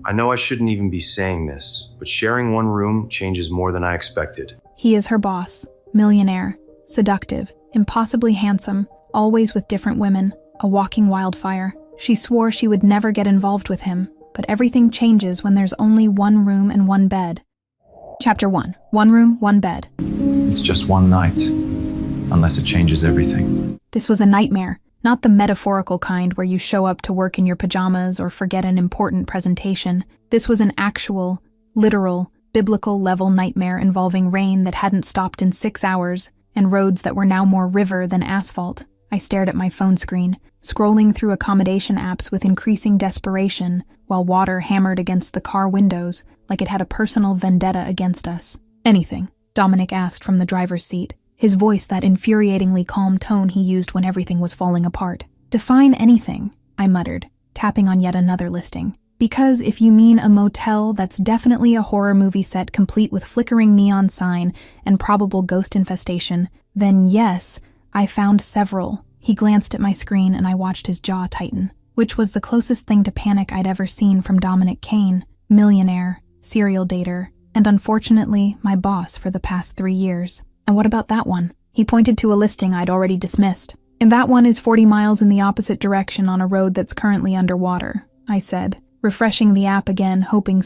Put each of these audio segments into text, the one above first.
I know I shouldn't even be saying this, but sharing one room changes more than I expected. He is her boss, millionaire, seductive, impossibly handsome, always with different women, a walking wildfire. She swore she would never get involved with him, but everything changes when there's only one room and one bed. Chapter 1. One room, one bed. It's just one night, unless it changes everything. This was a nightmare, not the metaphorical kind where you show up to work in your pajamas or forget an important presentation. This was an actual, literal, biblical-level nightmare involving rain that hadn't stopped in 6 hours and roads that were now more river than asphalt. I stared at my phone screen, scrolling through accommodation apps with increasing desperation while water hammered against the car windows like it had a personal vendetta against us. Anything, Dominic asked from the driver's seat, his voice that infuriatingly calm tone he used when everything was falling apart. Define anything, I muttered, tapping on yet another listing. Because if you mean a motel, that's definitely a horror movie set complete with flickering neon sign and probable ghost infestation, then yes, I found several. He glanced at my screen and I watched his jaw tighten, which was the closest thing to panic I'd ever seen from Dominic Kane, millionaire, serial dater, and unfortunately, my boss for the past 3 years. And what about that one? He pointed to a listing I'd already dismissed. And that one is 40 miles in the opposite direction on a road that's currently underwater, I said, refreshing the app again, hoping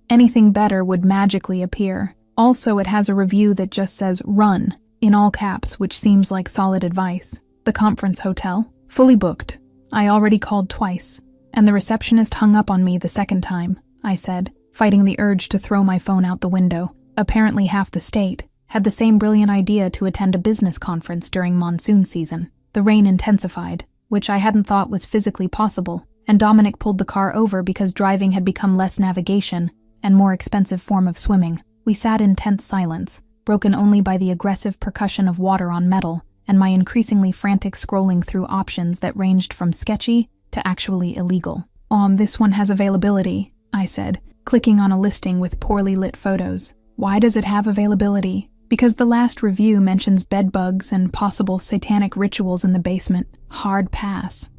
anything better would magically appear. Also, it has a review that just says "run" in all caps, which seems like solid advice. The conference hotel, fully booked. I already called twice, and the receptionist hung up on me the second time, I said, fighting the urge to throw my phone out the window. Apparently half the state had the same brilliant idea to attend a business conference during monsoon season. The rain intensified, which I hadn't thought was physically possible, and Dominic pulled the car over because driving had become less navigation and more expensive form of swimming. We sat in tense silence, broken only by the aggressive percussion of water on metal and my increasingly frantic scrolling through options that ranged from sketchy to actually illegal. This one has availability, I said, clicking on a listing with poorly lit photos. Why does it have availability? Because the last review mentions bed bugs and possible satanic rituals in the basement. Hard pass.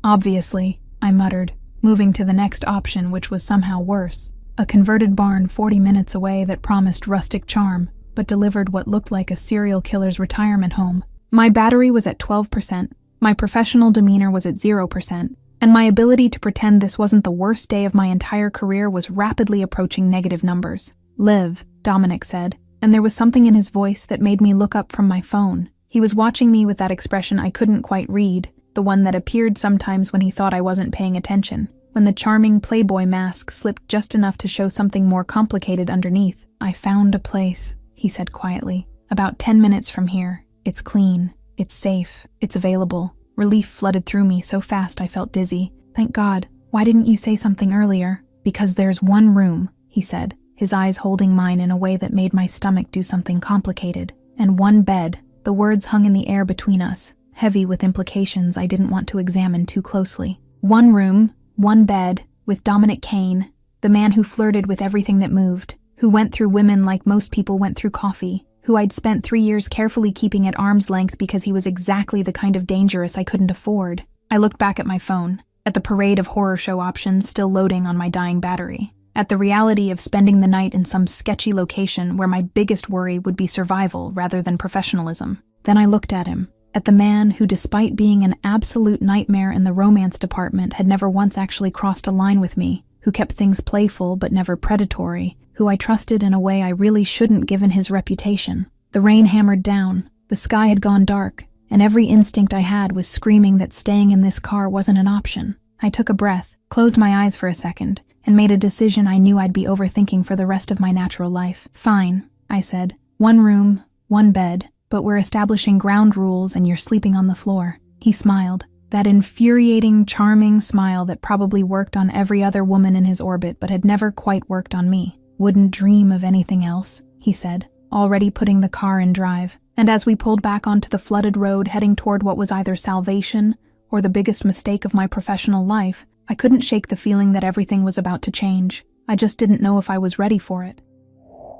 Obviously, I muttered, moving to the next option, which was somehow worse. A converted barn 40 minutes away that promised rustic charm, but delivered what looked like a serial killer's retirement home. My battery was at 12%, my professional demeanor was at 0%, and my ability to pretend this wasn't the worst day of my entire career was rapidly approaching negative numbers. "Live," Dominic said, and there was something in his voice that made me look up from my phone. He was watching me with that expression I couldn't quite read, the one that appeared sometimes when he thought I wasn't paying attention, when the charming Playboy mask slipped just enough to show something more complicated underneath. "I found a place," he said quietly. "About 10 minutes from here. It's clean. It's safe. It's available." Relief flooded through me so fast I felt dizzy. "Thank God. Why didn't you say something earlier?" "Because there's one room," he said, his eyes holding mine in a way that made my stomach do something complicated. "And one bed." The words hung in the air between us, heavy with implications I didn't want to examine too closely. One room, one bed, with Dominic Kane, the man who flirted with everything that moved, who went through women like most people went through coffee, who I'd spent 3 years carefully keeping at arm's length because he was exactly the kind of dangerous I couldn't afford. I looked back at my phone, at the parade of horror show options still loading on my dying battery, at the reality of spending the night in some sketchy location where my biggest worry would be survival rather than professionalism. Then I looked at him, at the man who, despite being an absolute nightmare in the romance department, had never once actually crossed a line with me, who kept things playful but never predatory, who I trusted in a way I really shouldn't given his reputation. The rain hammered down, the sky had gone dark, and every instinct I had was screaming that staying in this car wasn't an option. I took a breath, closed my eyes for a second, and made a decision I knew I'd be overthinking for the rest of my natural life. "Fine," I said. "One room, one bed, but we're establishing ground rules and you're sleeping on the floor." He smiled, that infuriating, charming smile that probably worked on every other woman in his orbit but had never quite worked on me. "Wouldn't dream of anything else," he said, already putting the car in drive. And as we pulled back onto the flooded road heading toward what was either salvation or the biggest mistake of my professional life, I couldn't shake the feeling that everything was about to change. I just didn't know if I was ready for it.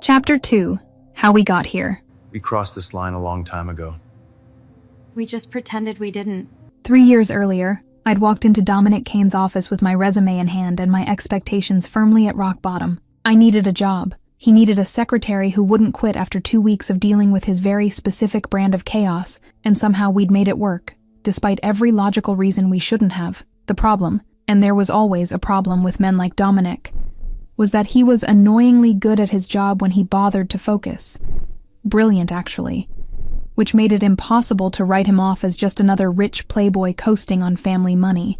Chapter 2. How We Got Here. We crossed this line a long time ago. We just pretended we didn't. 3 years earlier, I'd walked into Dominic Kane's office with my resume in hand and my expectations firmly at rock bottom. I needed a job. He needed a secretary who wouldn't quit after 2 weeks of dealing with his very specific brand of chaos, and somehow we'd made it work, despite every logical reason we shouldn't have. The problem, and there was always a problem with men like Dominic, was that he was annoyingly good at his job when he bothered to focus. Brilliant, actually, which made it impossible to write him off as just another rich playboy coasting on family money.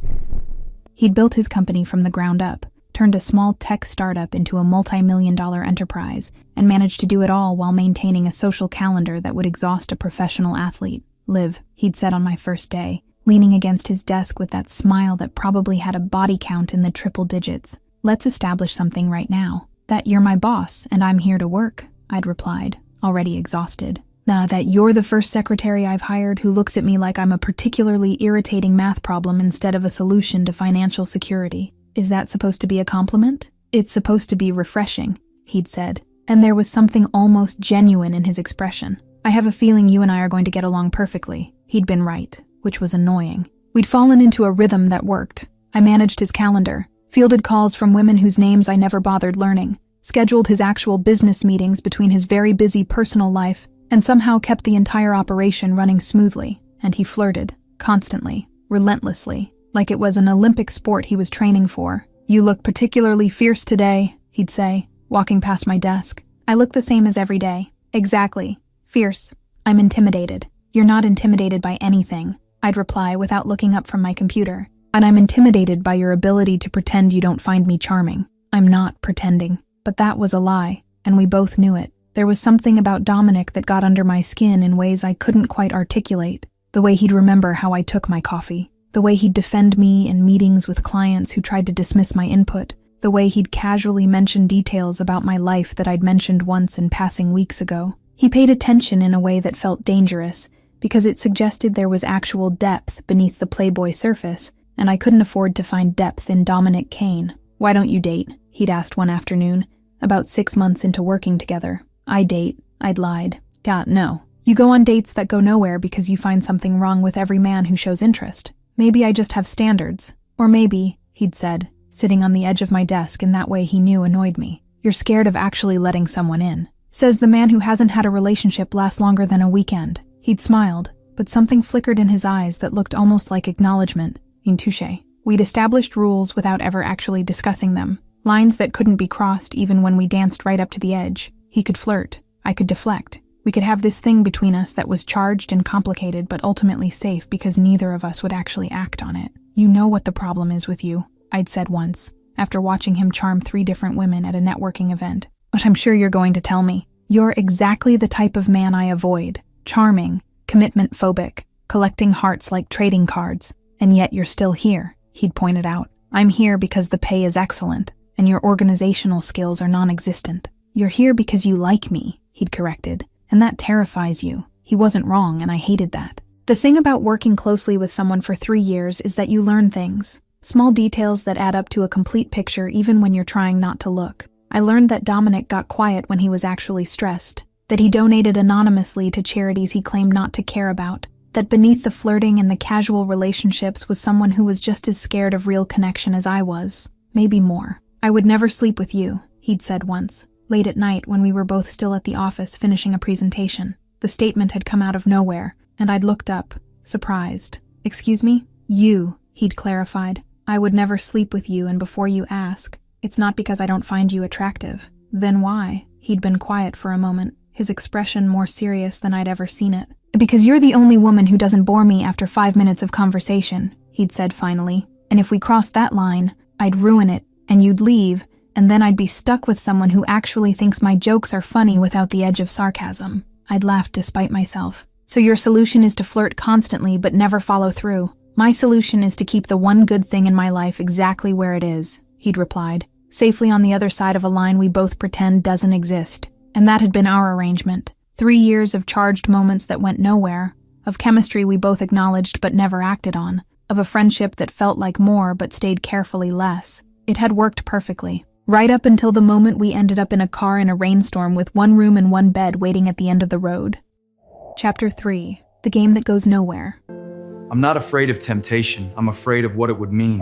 He'd built his company from the ground up, turned a small tech startup into a multi-million-dollar enterprise, and managed to do it all while maintaining a social calendar that would exhaust a professional athlete. "Liv," he'd said on my first day, leaning against his desk with that smile that probably had a body count in the triple digits. "Let's establish something right now. That you're my boss and I'm here to work," I'd replied, already exhausted. That you're the first secretary I've hired who looks at me like I'm a particularly irritating math problem instead of a solution to financial security. "Is that supposed to be a compliment?" "It's supposed to be refreshing," he'd said, and there was something almost genuine in his expression. "I have a feeling you and I are going to get along perfectly." He'd been right, which was annoying. We'd fallen into a rhythm that worked. I managed his calendar, fielded calls from women whose names I never bothered learning, scheduled his actual business meetings between his very busy personal life, and somehow kept the entire operation running smoothly. And he flirted, constantly, relentlessly, like it was an Olympic sport he was training for. "You look particularly fierce today," he'd say, walking past my desk. "I look the same as every day." "Exactly. Fierce. I'm intimidated." "You're not intimidated by anything," I'd reply without looking up from my computer. "And I'm intimidated by your ability to pretend you don't find me charming." "I'm not pretending." But that was a lie, and we both knew it. There was something about Dominic that got under my skin in ways I couldn't quite articulate. The way he'd remember how I took my coffee. The way he'd defend me in meetings with clients who tried to dismiss my input. The way he'd casually mention details about my life that I'd mentioned once in passing weeks ago. He paid attention in a way that felt dangerous, because it suggested there was actual depth beneath the playboy surface, and I couldn't afford to find depth in Dominic Kane. "Why don't you date?" he'd asked one afternoon, about 6 months into working together. "I date," I'd lied. "God, no. You go on dates that go nowhere because you find something wrong with every man who shows interest. Maybe I just have standards. Or maybe," he'd said, sitting on the edge of my desk in that way he knew annoyed me, "you're scared of actually letting someone in." Says the man who hasn't had a relationship last longer than a weekend. He'd smiled, but something flickered in his eyes that looked almost like acknowledgement. "In touche." We'd established rules without ever actually discussing them. Lines that couldn't be crossed even when we danced right up to the edge. He could flirt. I could deflect. We could have this thing between us that was charged and complicated but ultimately safe because neither of us would actually act on it. "You know what the problem is with you," I'd said once, after watching him charm 3 different women at a networking event. "But I'm sure you're going to tell me. You're exactly the type of man I avoid. Charming, commitment phobic, collecting hearts like trading cards. And yet you're still here," he'd pointed out. "I'm here because the pay is excellent, and your organizational skills are non-existent." "You're here because you like me," he'd corrected, "and that terrifies you." He wasn't wrong, and I hated that. The thing about working closely with someone for 3 years is that you learn things. Small details that add up to a complete picture even when you're trying not to look. I learned that Dominic got quiet when he was actually stressed, that he donated anonymously to charities he claimed not to care about, that beneath the flirting and the casual relationships was someone who was just as scared of real connection as I was. Maybe more. "I would never sleep with you," he'd said once, late at night when we were both still at the office finishing a presentation. The statement had come out of nowhere, and I'd looked up, surprised. "Excuse me?" "You," he'd clarified. "I would never sleep with you, and before you ask, it's not because I don't find you attractive." "Then why?" He'd been quiet for a moment, his expression more serious than I'd ever seen it. "Because you're the only woman who doesn't bore me after 5 minutes of conversation," he'd said finally. "And if we crossed that line, I'd ruin it, and you'd leave, and then I'd be stuck with someone who actually thinks my jokes are funny without the edge of sarcasm." I'd laughed despite myself. "So your solution is to flirt constantly but never follow through." "My solution is to keep the one good thing in my life exactly where it is," he'd replied, safely on the other side of a line we both pretend doesn't exist. And that had been our arrangement. 3 years of charged moments that went nowhere, of chemistry we both acknowledged but never acted on, of a friendship that felt like more but stayed carefully less. It had worked perfectly. Right up until the moment we ended up in a car in a rainstorm with 1 room and 1 bed waiting at the end of the road. Chapter 3. The Game That Goes Nowhere. I'm not afraid of temptation. I'm afraid of what it would mean.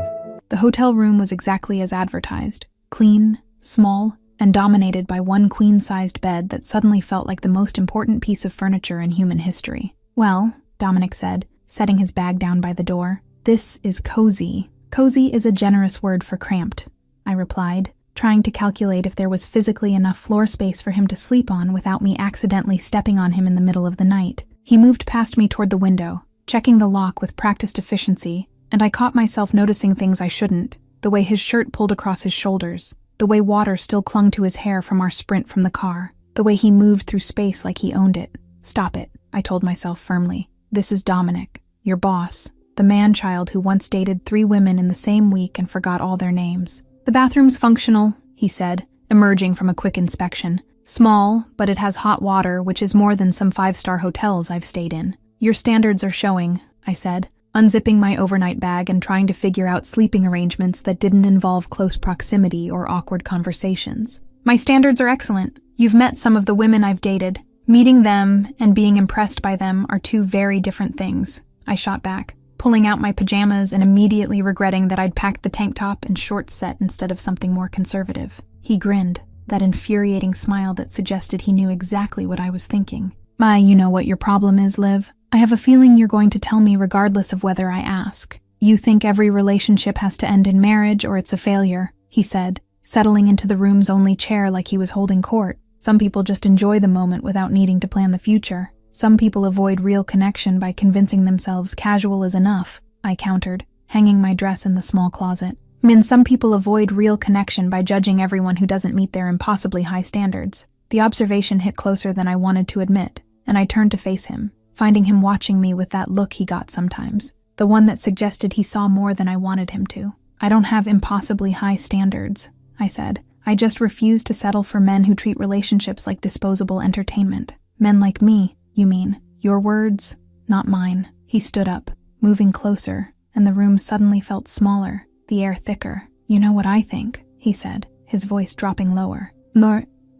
The hotel room was exactly as advertised. Clean, small, and dominated by one queen-sized bed that suddenly felt like the most important piece of furniture in human history. "Well," Dominic said, setting his bag down by the door, "this is cozy." "Cozy is a generous word for cramped," I replied, trying to calculate if there was physically enough floor space for him to sleep on without me accidentally stepping on him in the middle of the night. He moved past me toward the window, checking the lock with practiced efficiency, and I caught myself noticing things I shouldn't: the way his shirt pulled across his shoulders, the way water still clung to his hair from our sprint from the car, the way he moved through space like he owned it. "Stop it," I told myself firmly. "This is Dominic, your boss, the man-child who once dated 3 women in the same week and forgot all their names." "The bathroom's functional," he said, emerging from a quick inspection. "Small, but it has hot water, which is more than some 5-star hotels I've stayed in." "Your standards are showing," I said, unzipping my overnight bag and trying to figure out sleeping arrangements that didn't involve close proximity or awkward conversations. "My standards are excellent. You've met some of the women I've dated. Meeting them and being impressed by them are 2 very different things," I shot back, pulling out my pajamas and immediately regretting that I'd packed the tank top and shorts set instead of something more conservative. He grinned, that infuriating smile that suggested he knew exactly what I was thinking. You know what your problem is, Liv. I have a feeling you're going to tell me regardless of whether I ask. You think every relationship has to end in marriage or it's a failure," he said, settling into the room's only chair like he was holding court. "Some people just enjoy the moment without needing to plan the future. Some people avoid real connection by convincing themselves casual is enough," I countered, hanging my dress in the small closet. Some people avoid real connection by judging everyone who doesn't meet their impossibly high standards." The observation hit closer than I wanted to admit, and I turned to face him, finding him watching me with that look he got sometimes, the one that suggested he saw more than I wanted him to. "I don't have impossibly high standards," I said. "I just refuse to settle for men who treat relationships like disposable entertainment." "Men like me, you mean? Your words, not mine." He stood up, moving closer, and the room suddenly felt smaller, the air thicker. "You know what I think," he said, his voice dropping lower.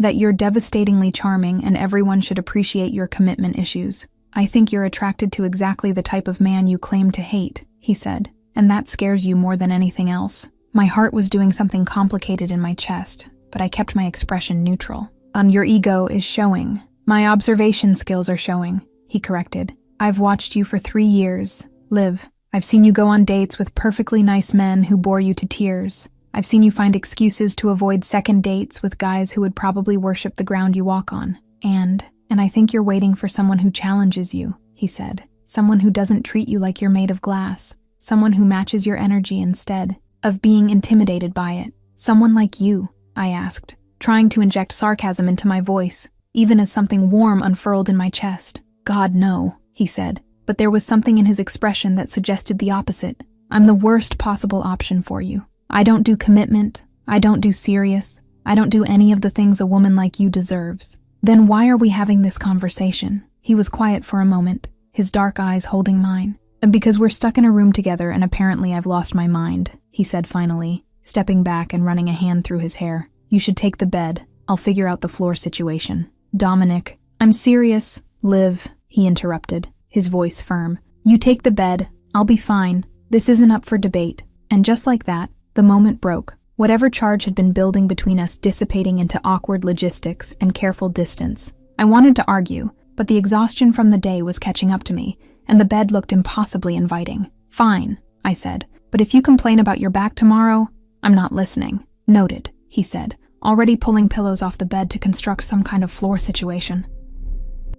"That you're devastatingly charming and everyone should appreciate your commitment issues. I think you're attracted to exactly the type of man you claim to hate," he said, "and that scares you more than anything else." My heart was doing something complicated in my chest, but I kept my expression neutral. Your ego is showing. My observation skills are showing," he corrected. "I've watched you for 3 years. Liv, I've seen you go on dates with perfectly nice men who bore you to tears. I've seen you find excuses to avoid second dates with guys who would probably worship the ground you walk on. And I think you're waiting for someone who challenges you," he said. "Someone who doesn't treat you like you're made of glass. Someone who matches your energy instead of being intimidated by it." "Someone like you?" I asked, trying to inject sarcasm into my voice, even as something warm unfurled in my chest. "God, no," he said, but there was something in his expression that suggested the opposite. "I'm the worst possible option for you. I don't do commitment. I don't do serious. I don't do any of the things a woman like you deserves." "Then why are we having this conversation?" He was quiet for a moment, his dark eyes holding mine. "Because we're stuck in a room together and apparently I've lost my mind," he said finally, stepping back and running a hand through his hair. "You should take the bed. I'll figure out the floor situation." "Dominic, I'm serious." "Liv," he interrupted, his voice firm. "You take the bed. I'll be fine. This isn't up for debate." And just like that, the moment broke. Whatever charge had been building between us dissipating into awkward logistics and careful distance. I wanted to argue, but the exhaustion from the day was catching up to me, and the bed looked impossibly inviting. "Fine," I said, "but if you complain about your back tomorrow, I'm not listening." "Noted," he said, already pulling pillows off the bed to construct some kind of floor situation.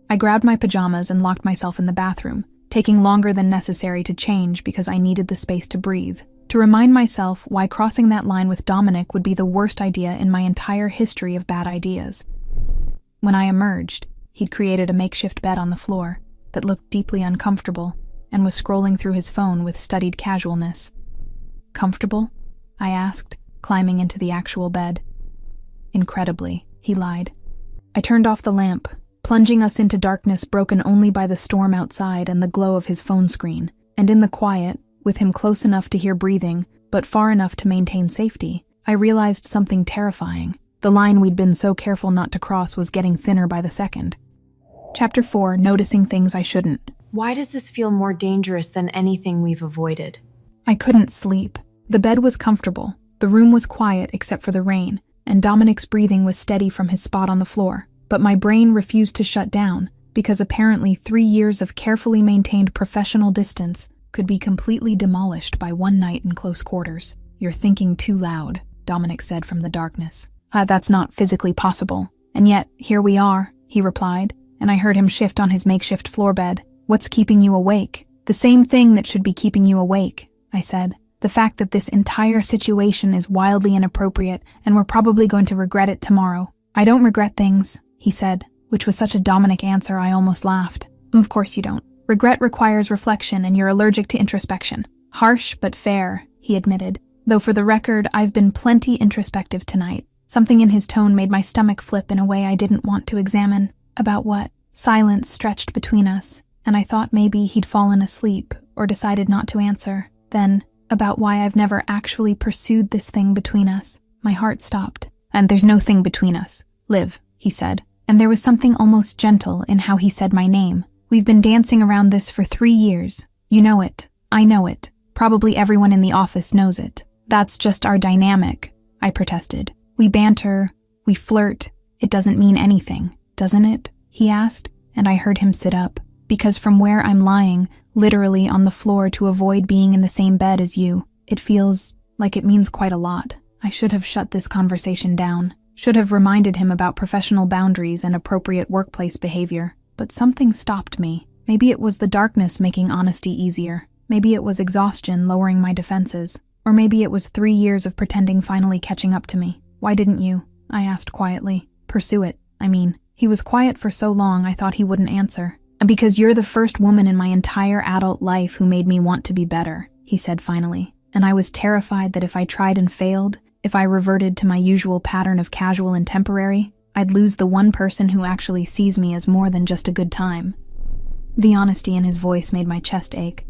I grabbed my pajamas and locked myself in the bathroom, taking longer than necessary to change because I needed the space to breathe, to remind myself why crossing that line with Dominic would be the worst idea in my entire history of bad ideas. When I emerged, he'd created a makeshift bed on the floor that looked deeply uncomfortable and was scrolling through his phone with studied casualness. "Comfortable?" I asked, climbing into the actual bed. "Incredibly," he lied. I turned off the lamp, plunging us into darkness broken only by the storm outside and the glow of his phone screen, and in the quiet, with him close enough to hear breathing, but far enough to maintain safety, I realized something terrifying. The line we'd been so careful not to cross was getting thinner by the second. Chapter 4, Noticing Things I Shouldn't. Why does this feel more dangerous than anything we've avoided? I couldn't sleep. The bed was comfortable, the room was quiet except for the rain, and Dominic's breathing was steady from his spot on the floor. But my brain refused to shut down, because apparently 3 years of carefully maintained professional distance could be completely demolished by one night in close quarters. "You're thinking too loud," Dominic said from the darkness. That's not physically possible. And yet, here we are," he replied, and I heard him shift on his makeshift floor bed. "What's keeping you awake?" "The same thing that should be keeping you awake," I said. "The fact that this entire situation is wildly inappropriate, and we're probably going to regret it tomorrow." "I don't regret things," he said, which was such a Dominic answer I almost laughed. "Of course you don't. Regret requires reflection, and you're allergic to introspection." "Harsh, but fair," he admitted. "Though for the record, I've been plenty introspective tonight." Something in his tone made my stomach flip in a way I didn't want to examine. "About what?" Silence stretched between us, and I thought maybe he'd fallen asleep or decided not to answer. Then, about why I've never actually pursued this thing between us. My heart stopped. "And there's no thing between us. Liv," he said, and there was something almost gentle in how he said my name. "We've been dancing around this for 3 years. You know it. I know it. Probably everyone in the office knows it. That's just our dynamic," I protested. "We banter, we flirt. It doesn't mean anything, doesn't it?" he asked, and I heard him sit up. "Because from where I'm lying, literally on the floor to avoid being in the same bed as you, it feels like it means quite a lot." I should have shut this conversation down, should have reminded him about professional boundaries and appropriate workplace behavior, but something stopped me. Maybe it was the darkness making honesty easier. Maybe it was exhaustion lowering my defenses. Or maybe it was 3 years of pretending finally catching up to me. "Why didn't you?" I asked quietly. "Pursue it, I mean." He was quiet for so long I thought he wouldn't answer. "And because you're the first woman in my entire adult life who made me want to be better," he said finally. And I was terrified that if I tried and failed, if I reverted to my usual pattern of casual and temporary, I'd lose the one person who actually sees me as more than just a good time. The honesty in his voice made my chest ache.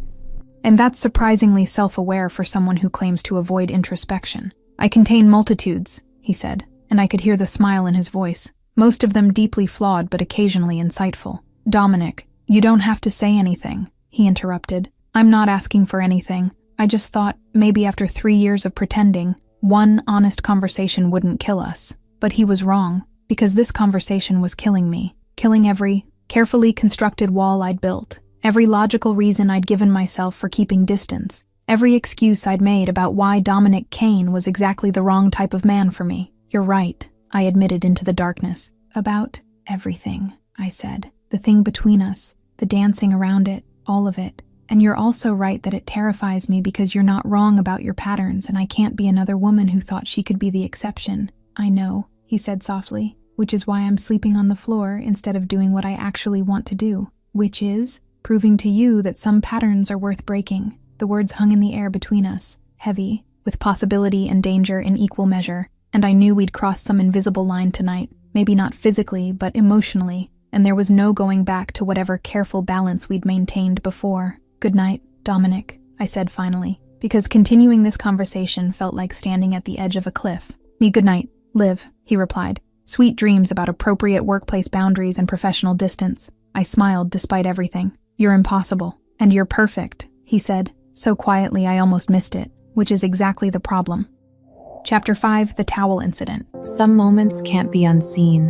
"And that's surprisingly self-aware for someone who claims to avoid introspection. I contain multitudes," he said, and I could hear the smile in his voice, most of them deeply flawed but occasionally insightful. "Dominic, you don't have to say anything," he interrupted. "I'm not asking for anything. I just thought maybe after 3 years of pretending, one honest conversation wouldn't kill us." But he was wrong, because this conversation was killing me, killing every carefully constructed wall I'd built, every logical reason I'd given myself for keeping distance, every excuse I'd made about why Dominic Kane was exactly the wrong type of man for me. "You're right," I admitted into the darkness. "About everything," I said. "The thing between us, the dancing around it, all of it. And you're also right that it terrifies me because you're not wrong about your patterns and I can't be another woman who thought she could be the exception." "I know," he said softly, "which is why I'm sleeping on the floor instead of doing what I actually want to do, which is proving to you that some patterns are worth breaking." The words hung in the air between us, heavy, with possibility and danger in equal measure, and I knew we'd crossed some invisible line tonight, maybe not physically, but emotionally, and there was no going back to whatever careful balance we'd maintained before. "Good night, Dominic," I said finally, because continuing this conversation felt like standing at the edge of a cliff. "Me good night, Liv," he replied. "Sweet dreams about appropriate workplace boundaries and professional distance." I smiled despite everything. "You're impossible. And you're perfect," he said, so quietly I almost missed it, which is exactly the problem. Chapter 5, The Towel Incident. Some moments can't be unseen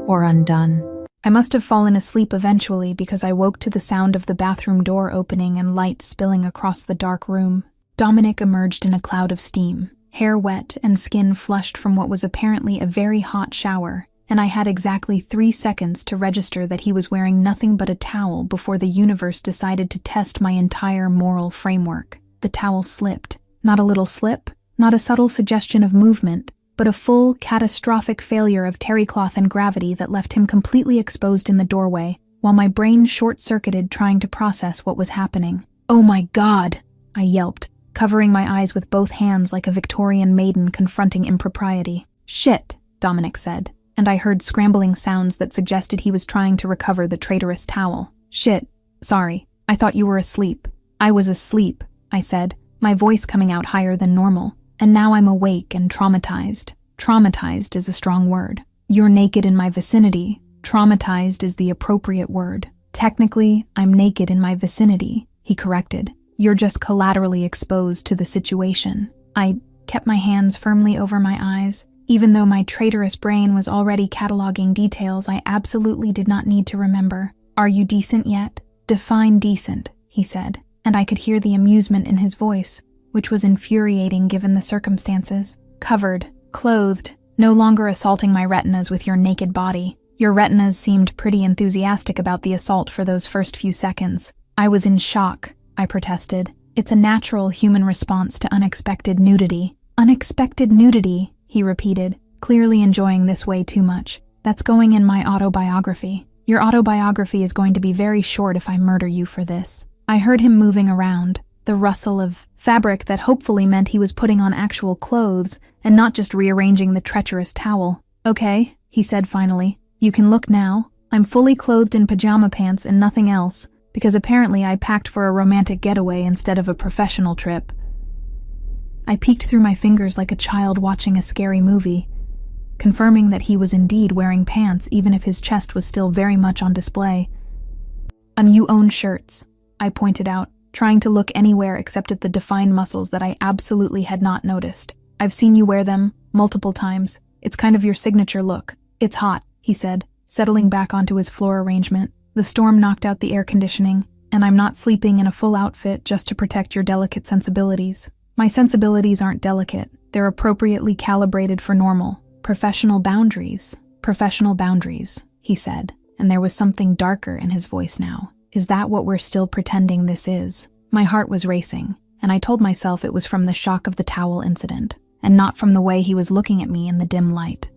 or undone. I must have fallen asleep eventually because I woke to the sound of the bathroom door opening and light spilling across the dark room. Dominic emerged in a cloud of steam, hair wet and skin flushed from what was apparently a very hot shower, and I had exactly 3 seconds to register that he was wearing nothing but a towel before the universe decided to test my entire moral framework. The towel slipped. Not a little slip, not a subtle suggestion of movement, but a full, catastrophic failure of terrycloth and gravity that left him completely exposed in the doorway, while my brain short-circuited trying to process what was happening. "Oh my God!" I yelped, covering my eyes with both hands like a Victorian maiden confronting impropriety. "Shit," Dominic said, and I heard scrambling sounds that suggested he was trying to recover the traitorous towel. "Shit, sorry, I thought you were asleep." "I was asleep," I said, my voice coming out higher than normal. "And now I'm awake and traumatized." Traumatized is a strong word. "You're naked in my vicinity. Traumatized is the appropriate word." Technically, I'm naked in my vicinity, he corrected. You're just collaterally exposed to the situation. I kept my hands firmly over my eyes. Even though my traitorous brain was already cataloging details I absolutely did not need to remember. Are you decent yet? Define decent, he said, and I could hear the amusement in his voice, which was infuriating given the circumstances. Covered, clothed, no longer assaulting my retinas with your naked body. Your retinas seemed pretty enthusiastic about the assault for those first few seconds. I was in shock, I protested. It's a natural human response to unexpected nudity. Unexpected nudity, he repeated, clearly enjoying this way too much. That's going in my autobiography. Your autobiography is going to be very short if I murder you for this. I heard him moving around, the rustle of fabric that hopefully meant he was putting on actual clothes and not just rearranging the treacherous towel. Okay, he said finally. You can look now. I'm fully clothed in pajama pants and nothing else, because apparently I packed for a romantic getaway instead of a professional trip. I peeked through my fingers like a child watching a scary movie, confirming that he was indeed wearing pants even if his chest was still very much on display. And you own shirts, I pointed out, trying to look anywhere except at the defined muscles that I absolutely had not noticed. I've seen you wear them multiple times. It's kind of your signature look. It's hot, he said, settling back onto his floor arrangement. The storm knocked out the air conditioning, and I'm not sleeping in a full outfit just to protect your delicate sensibilities. My sensibilities aren't delicate. They're appropriately calibrated for normal. Professional boundaries, he said, and there was something darker in his voice now. Is that what we're still pretending this is? My heart was racing, and I told myself it was from the shock of the towel incident, and not from the way he was looking at me in the dim light.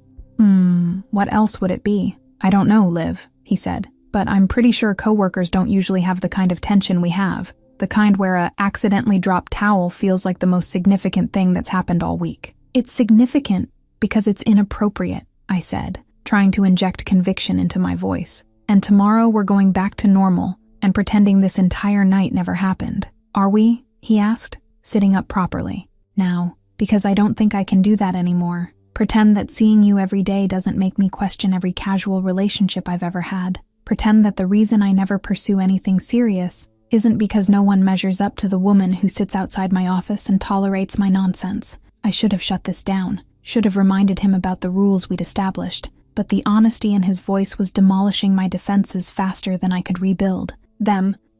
What else would it be? I don't know, Liv, he said, but I'm pretty sure coworkers don't usually have the kind of tension we have. The kind where a accidentally dropped towel feels like the most significant thing that's happened all week. It's significant because it's inappropriate, I said, trying to inject conviction into my voice. And tomorrow we're going back to normal and pretending this entire night never happened. Are we? He asked, sitting up properly. Now, because I don't think I can do that anymore. Pretend that seeing you every day doesn't make me question every casual relationship I've ever had. Pretend that the reason I never pursue anything serious isn't because no one measures up to the woman who sits outside my office and tolerates my nonsense. I should have shut this down, should have reminded him about the rules we'd established, but the honesty in his voice was demolishing my defenses faster than I could rebuild.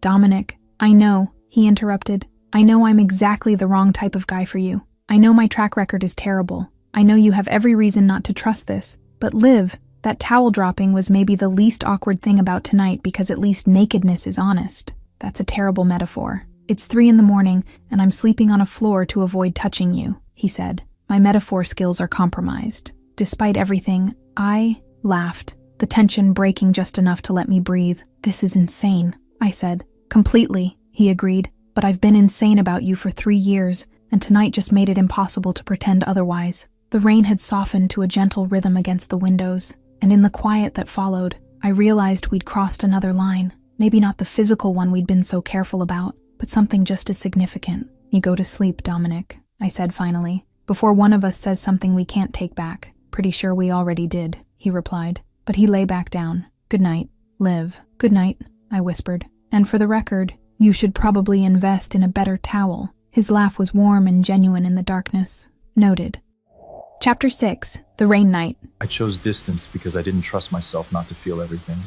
Dominic, I know, he interrupted. I know I'm exactly the wrong type of guy for you. I know my track record is terrible. I know you have every reason not to trust this, but Liv, that towel dropping was maybe the least awkward thing about tonight because at least nakedness is honest. That's a terrible metaphor. It's 3 a.m, and I'm sleeping on a floor to avoid touching you, he said. My metaphor skills are compromised. Despite everything, I laughed, the tension breaking just enough to let me breathe. This is insane, I said. Completely, he agreed, but I've been insane about you for 3 years, and tonight just made it impossible to pretend otherwise. The rain had softened to a gentle rhythm against the windows, and in the quiet that followed, I realized we'd crossed another line. Maybe not the physical one we'd been so careful about, but something just as significant. You go to sleep, Dominic, I said finally, before one of us says something we can't take back. Pretty sure we already did, he replied, but he lay back down. Good night, Liv. Good night, I whispered. And for the record, you should probably invest in a better towel. His laugh was warm and genuine in the darkness. Noted. Chapter 6, The Rain Night. I chose distance because I didn't trust myself not to feel everything.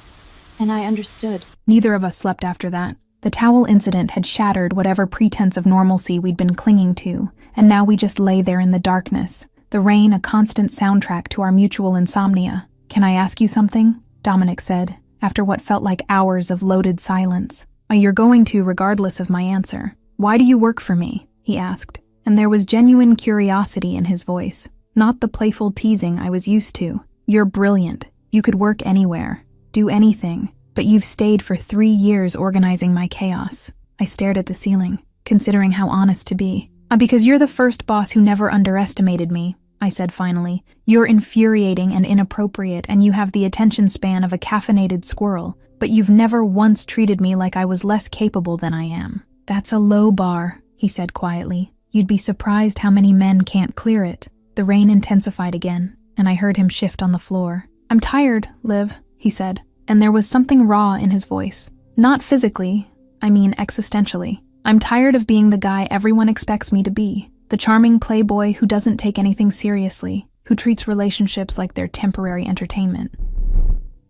And I understood. Neither of us slept after that. The towel incident had shattered whatever pretense of normalcy we'd been clinging to, and now we just lay there in the darkness, the rain a constant soundtrack to our mutual insomnia. Can I ask you something? Dominic said, after what felt like hours of loaded silence. You're going to regardless of my answer. Why do you work for me? He asked, and there was genuine curiosity in his voice, not the playful teasing I was used to. You're brilliant. You could work anywhere. Do anything, but you've stayed for 3 years organizing my chaos. I stared at the ceiling, considering how honest to be. Because you're the first boss who never underestimated me, I said finally. You're infuriating and inappropriate, and you have the attention span of a caffeinated squirrel, but you've never once treated me like I was less capable than I am. That's a low bar, he said quietly. You'd be surprised how many men can't clear it. The rain intensified again, and I heard him shift on the floor. I'm tired, Liv, he said, and there was something raw in his voice. Not physically, I mean existentially. I'm tired of being the guy everyone expects me to be. The charming playboy who doesn't take anything seriously, who treats relationships like they're temporary entertainment.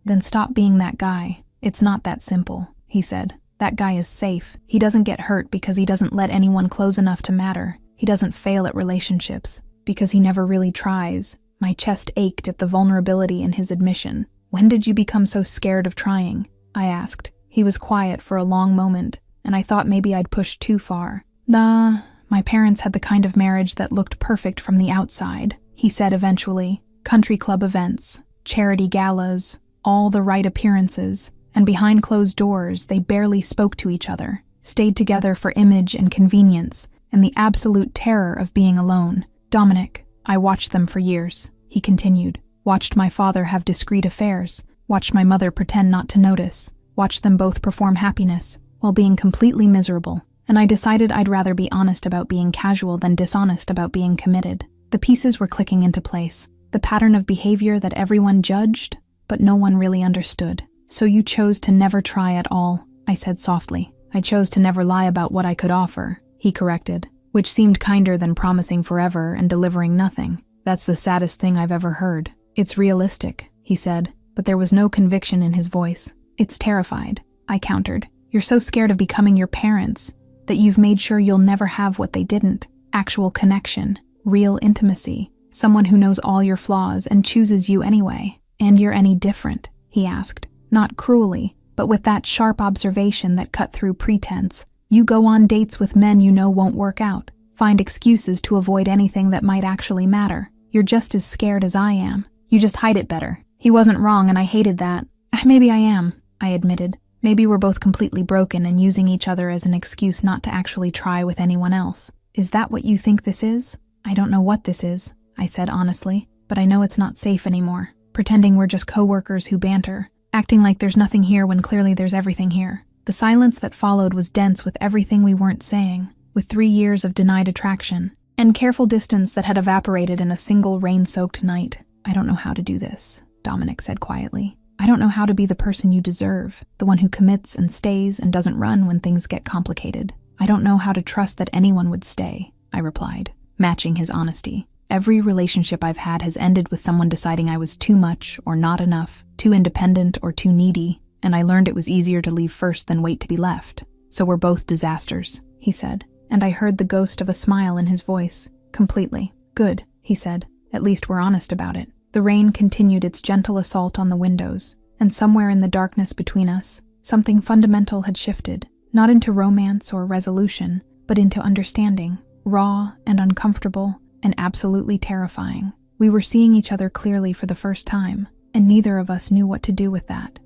Then stop being that guy. It's not that simple, he said. That guy is safe. He doesn't get hurt because he doesn't let anyone close enough to matter. He doesn't fail at relationships because he never really tries. My chest ached at the vulnerability in his admission. When did you become so scared of trying? I asked. He was quiet for a long moment, and I thought maybe I'd pushed too far. Nah, my parents had the kind of marriage that looked perfect from the outside, he said eventually. Country club events, charity galas, all the right appearances, and behind closed doors they barely spoke to each other, stayed together for image and convenience, and the absolute terror of being alone. Dominic, I watched them for years, he continued. Watched my father have discreet affairs, watched my mother pretend not to notice, watched them both perform happiness while being completely miserable, and I decided I'd rather be honest about being casual than dishonest about being committed. The pieces were clicking into place, the pattern of behavior that everyone judged, but no one really understood. So you chose to never try at all, I said softly. I chose to never lie about what I could offer, he corrected, which seemed kinder than promising forever and delivering nothing. That's the saddest thing I've ever heard. It's realistic, he said, but there was no conviction in his voice. It's terrified, I countered. You're so scared of becoming your parents that you've made sure you'll never have what they didn't. Actual connection, real intimacy, someone who knows all your flaws and chooses you anyway. And you're any different, he asked. Not cruelly, but with that sharp observation that cut through pretense. You go on dates with men you know won't work out, find excuses to avoid anything that might actually matter. You're just as scared as I am. You just hide it better. He wasn't wrong and I hated that. Maybe I am, I admitted. Maybe we're both completely broken and using each other as an excuse not to actually try with anyone else. Is that what you think this is? I don't know what this is, I said honestly, but I know it's not safe anymore. Pretending we're just coworkers who banter. Acting like there's nothing here when clearly there's everything here. The silence that followed was dense with everything we weren't saying, with 3 years of denied attraction, and careful distance that had evaporated in a single rain-soaked night. I don't know how to do this, Dominic said quietly. I don't know how to be the person you deserve, the one who commits and stays and doesn't run when things get complicated. I don't know how to trust that anyone would stay, I replied, matching his honesty. Every relationship I've had has ended with someone deciding I was too much or not enough, too independent or too needy, and I learned it was easier to leave first than wait to be left. So we're both disasters, he said, and I heard the ghost of a smile in his voice. Completely. Good, he said. At least we're honest about it. The rain continued its gentle assault on the windows, and somewhere in the darkness between us, something fundamental had shifted, not into romance or resolution, but into understanding, raw and uncomfortable, and absolutely terrifying. We were seeing each other clearly for the first time, and neither of us knew what to do with that.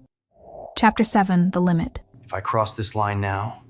Chapter 7, The Limit. If I cross this line now,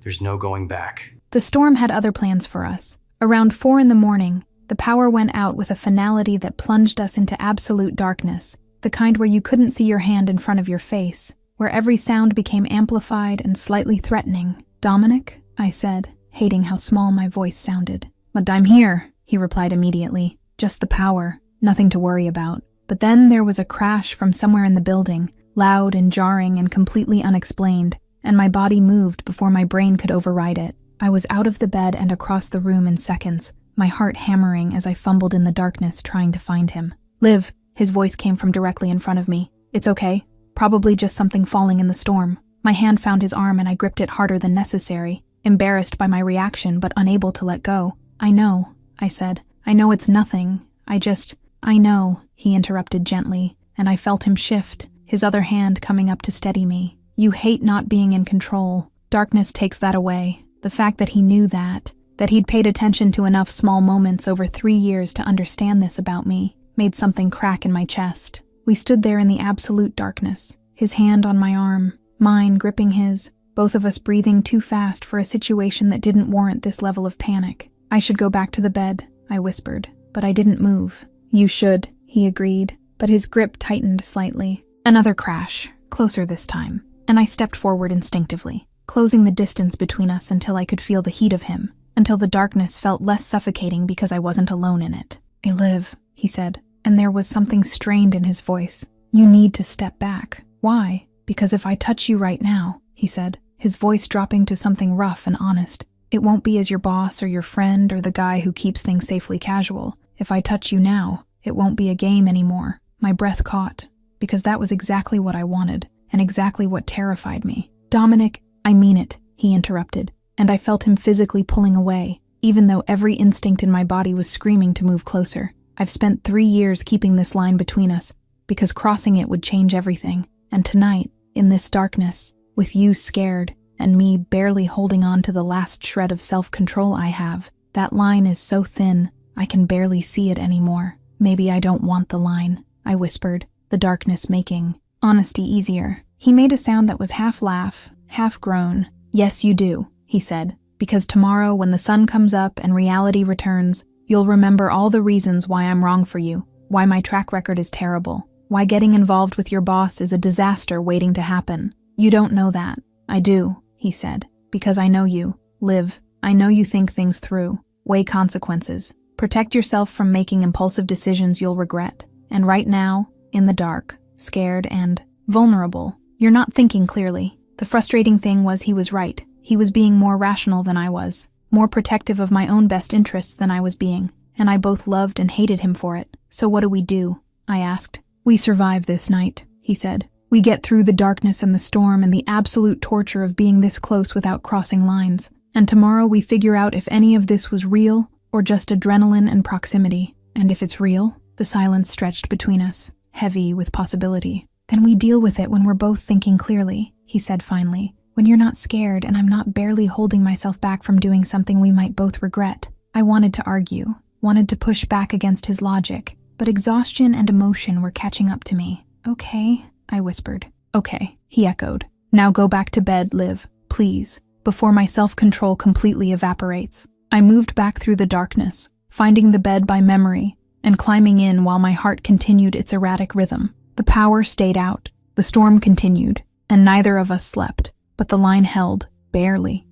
there's no going back. The storm had other plans for us. Around 4 a.m, the power went out with a finality that plunged us into absolute darkness, the kind where you couldn't see your hand in front of your face, where every sound became amplified and slightly threatening. Dominic, I said, hating how small my voice sounded. But I'm here, he replied immediately. Just the power, nothing to worry about. But then there was a crash from somewhere in the building, loud and jarring and completely unexplained, and my body moved before my brain could override it. I was out of the bed and across the room in seconds, my heart hammering as I fumbled in the darkness trying to find him. Liv, his voice came from directly in front of me. It's okay. Probably just something falling in the storm. My hand found his arm and I gripped it harder than necessary, embarrassed by my reaction but unable to let go. I know, I said. I know it's nothing. I know, he interrupted gently, and I felt him shift, his other hand coming up to steady me. You hate not being in control. Darkness takes that away. The fact that he knew that he'd paid attention to enough small moments over 3 years to understand this about me, made something crack in my chest. We stood there in the absolute darkness, his hand on my arm, mine gripping his, both of us breathing too fast for a situation that didn't warrant this level of panic. I should go back to the bed, I whispered, but I didn't move. You should, he agreed, but his grip tightened slightly. Another crash, closer this time, and I stepped forward instinctively, closing the distance between us until I could feel the heat of him, until the darkness felt less suffocating because I wasn't alone in it. I live, he said, and there was something strained in his voice. You need to step back. Why? Because if I touch you right now, he said, his voice dropping to something rough and honest, it won't be as your boss or your friend or the guy who keeps things safely casual. If I touch you now, it won't be a game anymore. My breath caught, because that was exactly what I wanted, and exactly what terrified me. Dominic, I mean it, he interrupted, and I felt him physically pulling away, even though every instinct in my body was screaming to move closer. I've spent 3 years keeping this line between us, because crossing it would change everything. And tonight, in this darkness, with you scared, and me barely holding on to the last shred of self-control I have, that line is so thin, I can barely see it anymore. Maybe I don't want the line, I whispered, the darkness making honesty easier. He made a sound that was half laugh, half groan. Yes, you do, he said, because tomorrow when the sun comes up and reality returns, you'll remember all the reasons why I'm wrong for you, why my track record is terrible, why getting involved with your boss is a disaster waiting to happen. You don't know that. I do, he said, because I know you. Liv, I know you think things through, weigh consequences, protect yourself from making impulsive decisions you'll regret. And right now, in the dark, scared and vulnerable, you're not thinking clearly. The frustrating thing was he was right. He was being more rational than I was, more protective of my own best interests than I was being, and I both loved and hated him for it. So what do? I asked. We survive this night, he said. We get through the darkness and the storm and the absolute torture of being this close without crossing lines. And tomorrow we figure out if any of this was real or just adrenaline and proximity. And if it's real, the silence stretched between us, heavy with possibility. Then we deal with it when we're both thinking clearly, he said finally. When you're not scared and I'm not barely holding myself back from doing something we might both regret. I wanted to argue, wanted to push back against his logic, but exhaustion and emotion were catching up to me. Okay, I whispered. Okay, he echoed. Now go back to bed, Liv, please, before my self-control completely evaporates. I moved back through the darkness, finding the bed by memory, and climbing in while my heart continued its erratic rhythm. The power stayed out, the storm continued, and neither of us slept, but the line held, barely.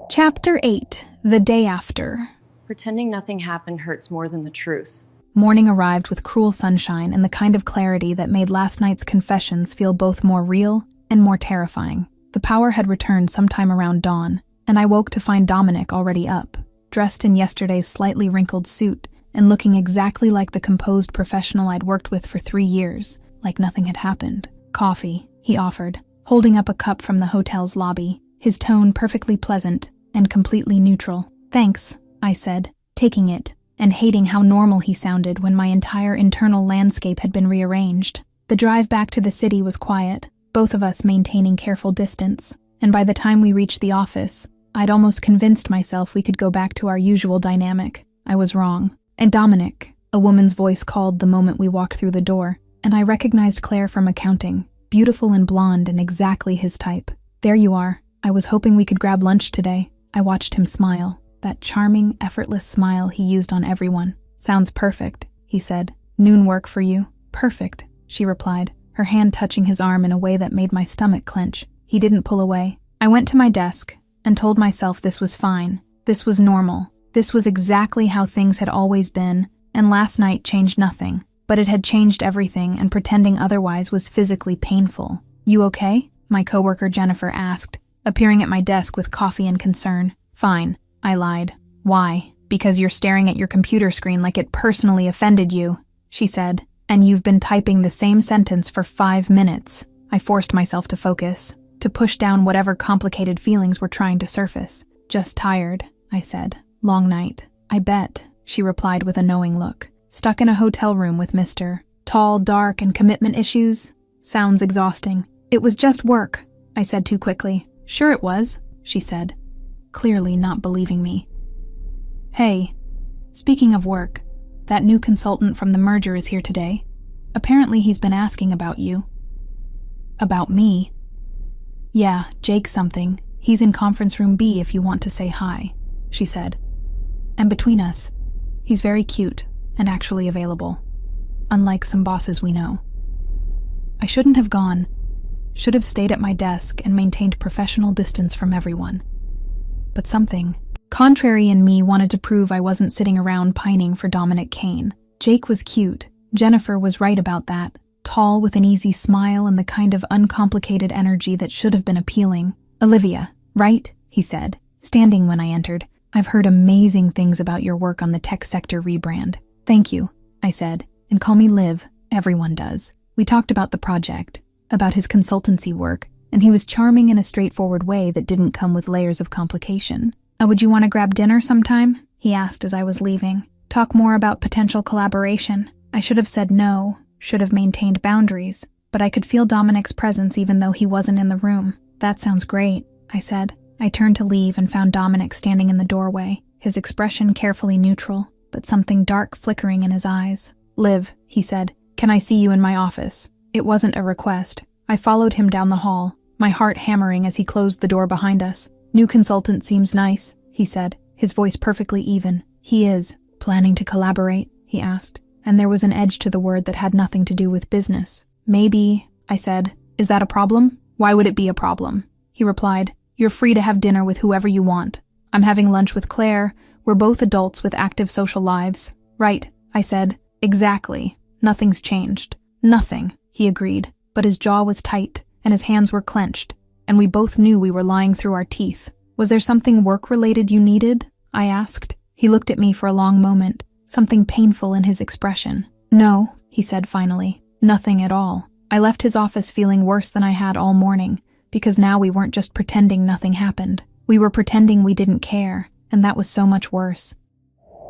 Chapter 8, The Day After. Pretending nothing happened hurts more than the truth. Morning arrived with cruel sunshine and the kind of clarity that made last night's confessions feel both more real and more terrifying. The power had returned sometime around dawn, and I woke to find Dominic already up, dressed in yesterday's slightly wrinkled suit and looking exactly like the composed professional I'd worked with for 3 years, like nothing had happened. Coffee, he offered, holding up a cup from the hotel's lobby, his tone perfectly pleasant and completely neutral. Thanks, I said, taking it, and hating how normal he sounded when my entire internal landscape had been rearranged. The drive back to the city was quiet, both of us maintaining careful distance, and by the time we reached the office, I'd almost convinced myself we could go back to our usual dynamic. I was wrong. And Dominic, a woman's voice called the moment we walked through the door, and I recognized Claire from accounting, beautiful and blonde and exactly his type. There you are. I was hoping we could grab lunch today. I watched him smile, that charming, effortless smile he used on everyone. Sounds perfect, he said. Noon work for you? Perfect, she replied, her hand touching his arm in a way that made my stomach clench. He didn't pull away. I went to my desk and told myself this was fine. This was normal. This was exactly how things had always been, and last night changed nothing. But it had changed everything, and pretending otherwise was physically painful. You okay? My coworker Jennifer asked, appearing at my desk with coffee and concern. Fine, I lied. Why? Because you're staring at your computer screen like it personally offended you, she said. And you've been typing the same sentence for 5 minutes. I forced myself to focus, to push down whatever complicated feelings were trying to surface. Just tired, I said. Long night. I bet, she replied with a knowing look. Stuck in a hotel room with Mr. Tall, dark, and commitment issues? Sounds exhausting. It was just work, I said too quickly. Sure it was, she said, clearly not believing me. Hey, speaking of work, that new consultant from the merger is here today. Apparently he's been asking about you. About me? Yeah, Jake something. He's in conference room B if you want to say hi, she said. And between us, he's very cute and actually available, unlike some bosses we know. I shouldn't have gone, should have stayed at my desk and maintained professional distance from everyone. But something, contrary in me, wanted to prove I wasn't sitting around pining for Dominic Kane. Jake was cute, Jennifer was right about that, tall with an easy smile and the kind of uncomplicated energy that should have been appealing. "Olivia, right?" he said, standing when I entered. "I've heard amazing things about your work on the tech sector rebrand." "Thank you," I said, "and call me Liv. Everyone does." We talked about the project, about his consultancy work, and he was charming in a straightforward way that didn't come with layers of complication. "Would you want to grab dinner sometime?" he asked as I was leaving. "Talk more about potential collaboration." I should have said no, should have maintained boundaries, but I could feel Dominic's presence even though he wasn't in the room. "That sounds great," I said. I turned to leave and found Dominic standing in the doorway, his expression carefully neutral, but something dark flickering in his eyes. "Liv," he said, "can I see you in my office?" It wasn't a request. I followed him down the hall, my heart hammering as he closed the door behind us. "New consultant seems nice," he said, his voice perfectly even. "He is. Planning to collaborate?" he asked, and there was an edge to the word that had nothing to do with business. "Maybe," I said. "Is that a problem?" "Why would it be a problem?" He replied. "You're free to have dinner with whoever you want. I'm having lunch with Claire. We're both adults with active social lives." "Right," I said. "Exactly. Nothing's changed." "Nothing," he agreed, but his jaw was tight and his hands were clenched, and we both knew we were lying through our teeth. "Was there something work-related you needed?" I asked. He looked at me for a long moment, something painful in his expression. "No," he said finally. "Nothing at all." I left his office feeling worse than I had all morning, because now we weren't just pretending nothing happened. We were pretending we didn't care, and that was so much worse.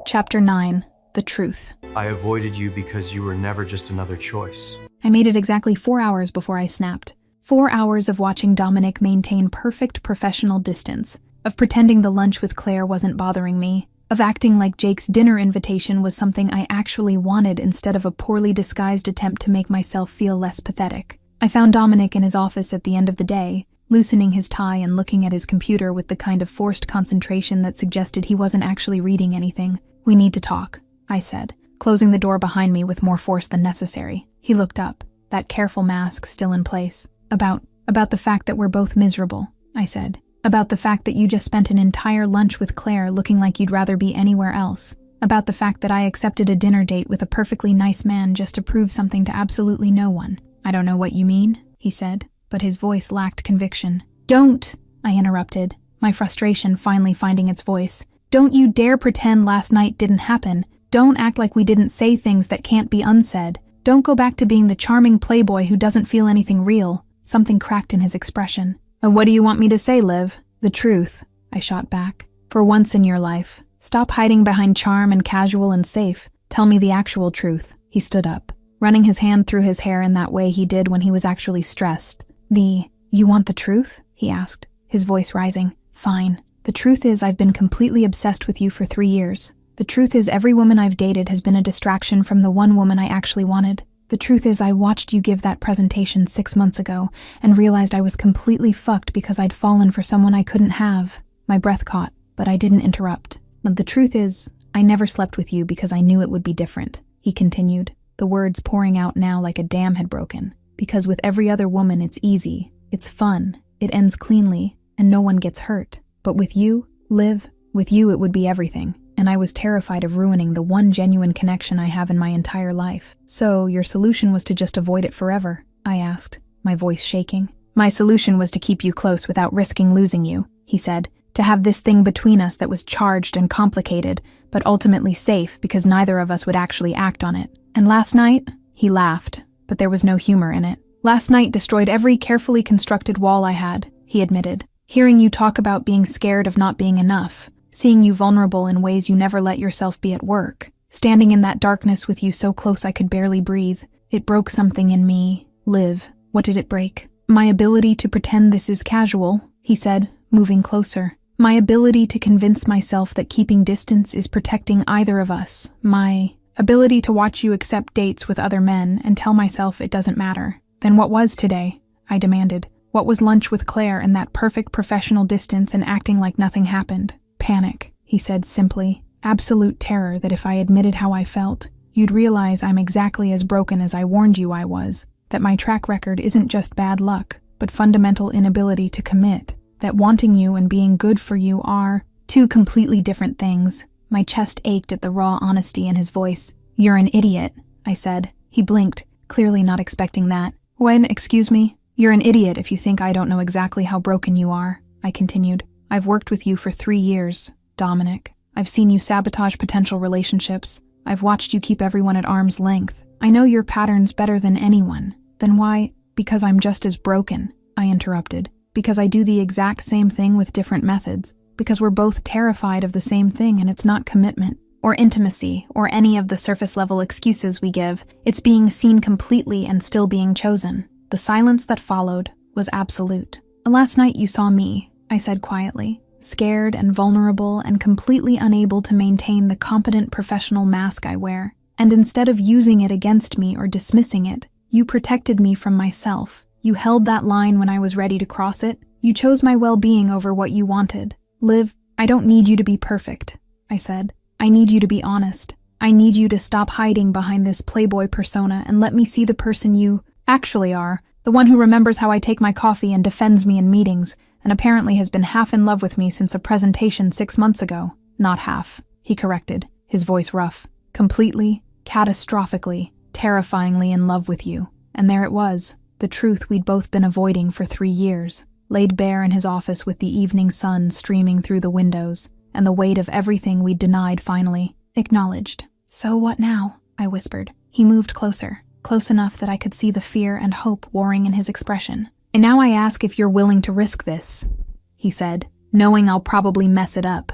Chapter 9. The Truth. I avoided you because you were never just another choice. I made it exactly 4 hours before I snapped. 4 hours of watching Dominic maintain perfect professional distance, of pretending the lunch with Claire wasn't bothering me, of acting like Jake's dinner invitation was something I actually wanted instead of a poorly disguised attempt to make myself feel less pathetic. I found Dominic in his office at the end of the day, loosening his tie and looking at his computer with the kind of forced concentration that suggested he wasn't actually reading anything. "We need to talk," I said, closing the door behind me with more force than necessary. He looked up, that careful mask still in place. About the fact that we're both miserable," I said. "About the fact that you just spent an entire lunch with Claire looking like you'd rather be anywhere else. About the fact that I accepted a dinner date with a perfectly nice man just to prove something to absolutely no one." "I don't know what you mean," he said, but his voice lacked conviction. "Don't," I interrupted, my frustration finally finding its voice. "Don't you dare pretend last night didn't happen. Don't act like we didn't say things that can't be unsaid. Don't go back to being the charming playboy who doesn't feel anything real." Something cracked in his expression. "What do you want me to say, Liv?" "The truth," I shot back. "For once in your life, stop hiding behind charm and casual and safe. Tell me the actual truth." He stood up, running his hand through his hair in that way he did when he was actually stressed. You want the truth?" he asked, his voice rising. "Fine. The truth is I've been completely obsessed with you for 3 years. The truth is every woman I've dated has been a distraction from the one woman I actually wanted. The truth is I watched you give that presentation 6 months ago and realized I was completely fucked because I'd fallen for someone I couldn't have." My breath caught, but I didn't interrupt. "But the truth is, I never slept with you because I knew it would be different," he continued, the words pouring out now like a dam had broken. "Because with every other woman it's easy, it's fun, it ends cleanly, and no one gets hurt. But with you, Liv, with you it would be everything. And I was terrified of ruining the one genuine connection I have in my entire life." "So, your solution was to just avoid it forever?" I asked, my voice shaking. "My solution was to keep you close without risking losing you," he said, "to have this thing between us that was charged and complicated, but ultimately safe because neither of us would actually act on it. And last night," he laughed, but there was no humor in it. "Last night destroyed every carefully constructed wall I had," he admitted. "Hearing you talk about being scared of not being enough, seeing you vulnerable in ways you never let yourself be at work, standing in that darkness with you so close I could barely breathe. It broke something in me. Liv, what did it break?" "My ability to pretend this is casual," he said, moving closer. "My ability to convince myself that keeping distance is protecting either of us. My ability to watch you accept dates with other men and tell myself it doesn't matter." "Then what was today?" I demanded. "What was lunch with Claire and that perfect professional distance and acting like nothing happened?" "Panic," he said simply. "Absolute terror that if I admitted how I felt, you'd realize I'm exactly as broken as I warned you I was, that my track record isn't just bad luck, but fundamental inability to commit, that wanting you and being good for you are 2 completely different things." My chest ached at the raw honesty in his voice. "You're an idiot," I said. He blinked, clearly not expecting that. When, excuse me, you're an idiot if you think I don't know exactly how broken you are, I continued. I've worked with you for 3 years, Dominic. I've seen you sabotage potential relationships. I've watched you keep everyone at arm's length. I know your patterns better than anyone. Then why? Because I'm just as broken, I interrupted. Because I do the exact same thing with different methods. Because we're both terrified of the same thing, and it's not commitment or intimacy or any of the surface-level excuses we give. It's being seen completely and still being chosen. The silence that followed was absolute. Last night you saw me, I said quietly, scared and vulnerable and completely unable to maintain the competent professional mask I wear. And instead of using it against me or dismissing it, you protected me from myself. You held that line when I was ready to cross it. You chose my well-being over what you wanted. Liv, I don't need you to be perfect, I said. I need you to be honest. I need you to stop hiding behind this playboy persona and let me see the person you actually are, the one who remembers how I take my coffee and defends me in meetings, and apparently has been half in love with me since a presentation 6 months ago. Not half, he corrected, his voice rough. Completely, catastrophically, terrifyingly in love with you. And there it was, the truth we'd both been avoiding for 3 years, laid bare in his office with the evening sun streaming through the windows, and the weight of everything we'd denied finally acknowledged. So what now? I whispered. He moved closer, close enough that I could see the fear and hope warring in his expression. And now I ask if you're willing to risk this, he said, knowing I'll probably mess it up,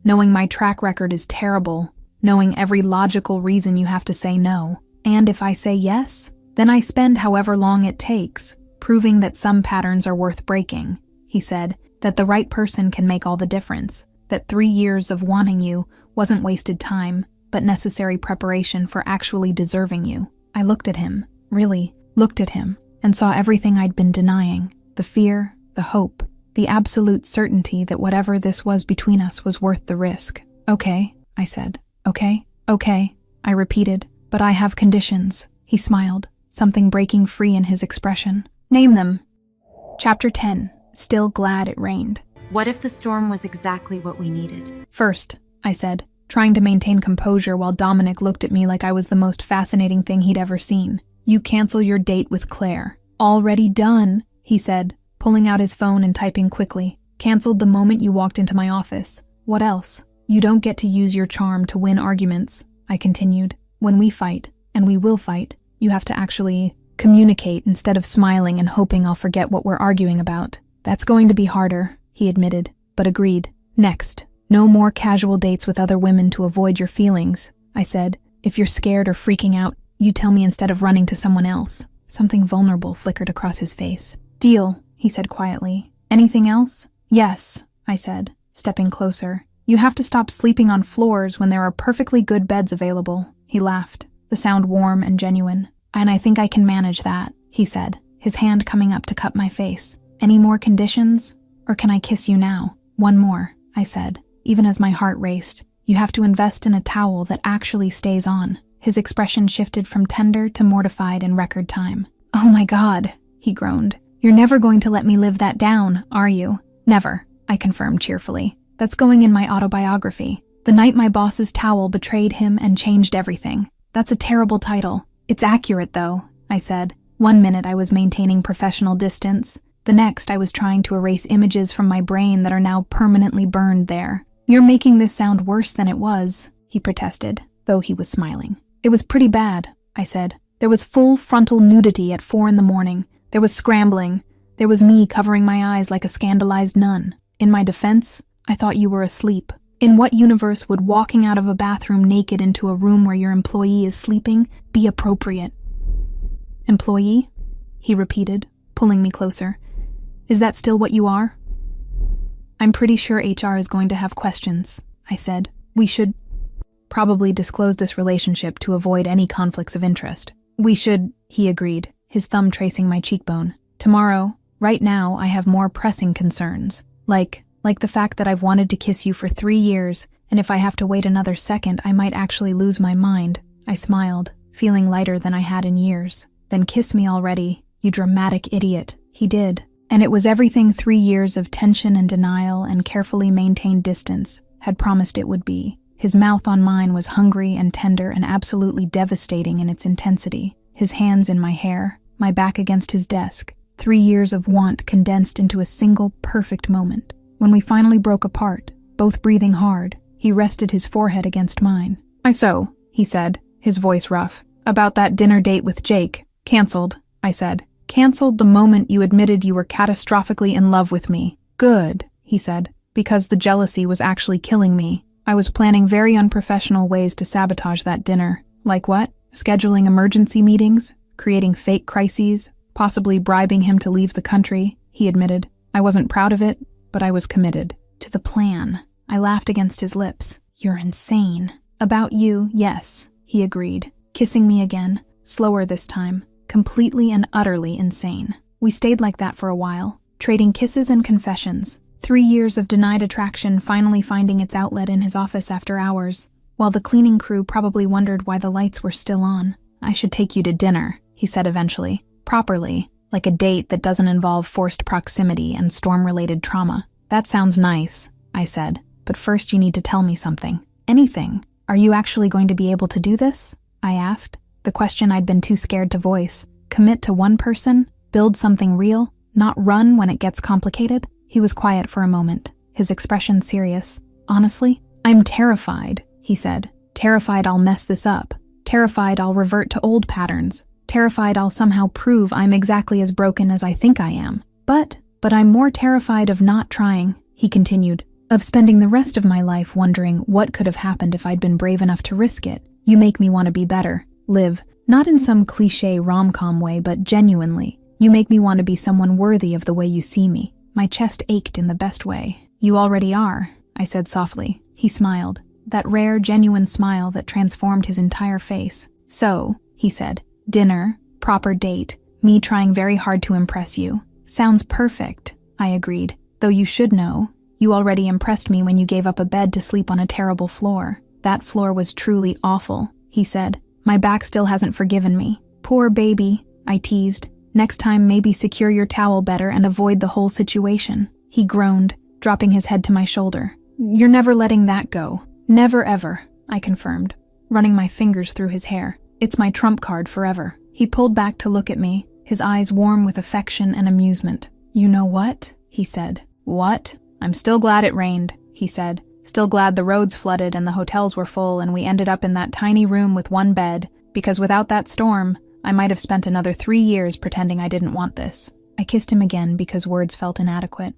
knowing my track record is terrible, knowing every logical reason you have to say no. And if I say yes, then I spend however long it takes, proving that some patterns are worth breaking, he said, that the right person can make all the difference, that 3 years of wanting you wasn't wasted time, but necessary preparation for actually deserving you. I looked at him, really looked at him, and saw everything I'd been denying, the fear, the hope, the absolute certainty that whatever this was between us was worth the risk. Okay, I said. Okay, I repeated, but I have conditions. He smiled, something breaking free in his expression. Name them. Chapter 10. Still glad it rained. What if the storm was exactly what we needed? First, I said, trying to maintain composure while Dominic looked at me like I was the most fascinating thing he'd ever seen. You cancel your date with Claire. Already done, he said, pulling out his phone and typing quickly. Canceled the moment you walked into my office. What else? You don't get to use your charm to win arguments, I continued. When we fight, and we will fight, you have to actually communicate instead of smiling and hoping I'll forget what we're arguing about. That's going to be harder, he admitted, but agreed. Next, no more casual dates with other women to avoid your feelings, I said. If you're scared or freaking out, you tell me instead of running to someone else. Something vulnerable flickered across his face. Deal, he said quietly. Anything else? Yes, I said, stepping closer. You have to stop sleeping on floors when there are perfectly good beds available. He laughed, the sound warm and genuine. And I think I can manage that, he said, his hand coming up to cup my face. Any more conditions? Or can I kiss you now? One more, I said, even as my heart raced. You have to invest in a towel that actually stays on. His expression shifted from tender to mortified in record time. Oh my God, he groaned. You're never going to let me live that down, are you? Never, I confirmed cheerfully. That's going in my autobiography. The night my boss's towel betrayed him and changed everything. That's a terrible title. It's accurate though, I said. 1 minute I was maintaining professional distance. The next I was trying to erase images from my brain that are now permanently burned there. You're making this sound worse than it was, he protested, though he was smiling. It was pretty bad, I said. There was full frontal nudity at 4 a.m. There was scrambling. There was me covering my eyes like a scandalized nun. In my defense, I thought you were asleep. In what universe would walking out of a bathroom naked into a room where your employee is sleeping be appropriate? Employee? He repeated, pulling me closer. Is that still what you are? I'm pretty sure HR is going to have questions, I said. We should probably disclose this relationship to avoid any conflicts of interest. We should, he agreed, his thumb tracing my cheekbone. Tomorrow, right now, I have more pressing concerns. Like the fact that I've wanted to kiss you for 3 years, and if I have to wait another second, I might actually lose my mind. I smiled, feeling lighter than I had in years. Then kiss me already, you dramatic idiot. He did. And it was everything 3 years of tension and denial and carefully maintained distance had promised it would be. His mouth on mine was hungry and tender and absolutely devastating in its intensity. his hands in my hair, my back against his desk. 3 years of want condensed into a single perfect moment. When we finally broke apart, both breathing hard, he rested his forehead against mine. So, he said, his voice rough. About that dinner date with Jake. Cancelled, I said. Cancelled the moment you admitted you were catastrophically in love with me. Good, he said, because the jealousy was actually killing me. I was planning very unprofessional ways to sabotage that dinner. Like what? Scheduling emergency meetings, creating fake crises, possibly bribing him to leave the country, he admitted. I wasn't proud of it, but I was committed. To the plan. I laughed against his lips. You're insane. About you, yes, he agreed, kissing me again, slower this time, completely and utterly insane. We stayed like that for a while, trading kisses and confessions. 3 years of denied attraction finally finding its outlet in his office after hours, while the cleaning crew probably wondered why the lights were still on. I should take you to dinner, he said eventually. Properly, like a date that doesn't involve forced proximity and storm-related trauma. That sounds nice, I said, but first you need to tell me something. Anything. Are you actually going to be able to do this? I asked, the question I'd been too scared to voice. Commit to one person? Build something real? Not run when it gets complicated? He was quiet for a moment, his expression serious. Honestly, I'm terrified, he said. Terrified I'll mess this up. Terrified I'll revert to old patterns. Terrified I'll somehow prove I'm exactly as broken as I think I am. But I'm more terrified of not trying, he continued. Of spending the rest of my life wondering what could have happened if I'd been brave enough to risk it. You make me want to be better, live, not in some cliché rom-com way, but genuinely. You make me want to be someone worthy of the way you see me. My chest ached in the best way. You already are, I said softly. He smiled, that rare, genuine smile that transformed his entire face. So, he said, dinner, proper date, me trying very hard to impress you. Sounds perfect, I agreed, though you should know. You already impressed me when you gave up a bed to sleep on a terrible floor. That floor was truly awful, he said. My back still hasn't forgiven me. Poor baby, I teased. Next time maybe secure your towel better and avoid the whole situation. He groaned, dropping his head to my shoulder. You're never letting that go. Never ever, I confirmed, running my fingers through his hair. It's my trump card forever. He pulled back to look at me, his eyes warm with affection and amusement. You know what? He said. What? I'm still glad it rained, he said. Still glad the roads flooded and the hotels were full and we ended up in that tiny room with one bed, because without that storm, I might have spent another 3 years pretending I didn't want this. I kissed him again because words felt inadequate.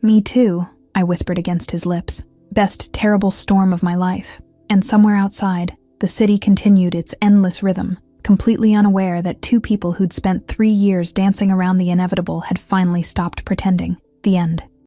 Me too, I whispered against his lips. Best terrible storm of my life. And somewhere outside, the city continued its endless rhythm, completely unaware that 2 people who'd spent 3 years dancing around the inevitable had finally stopped pretending. The end.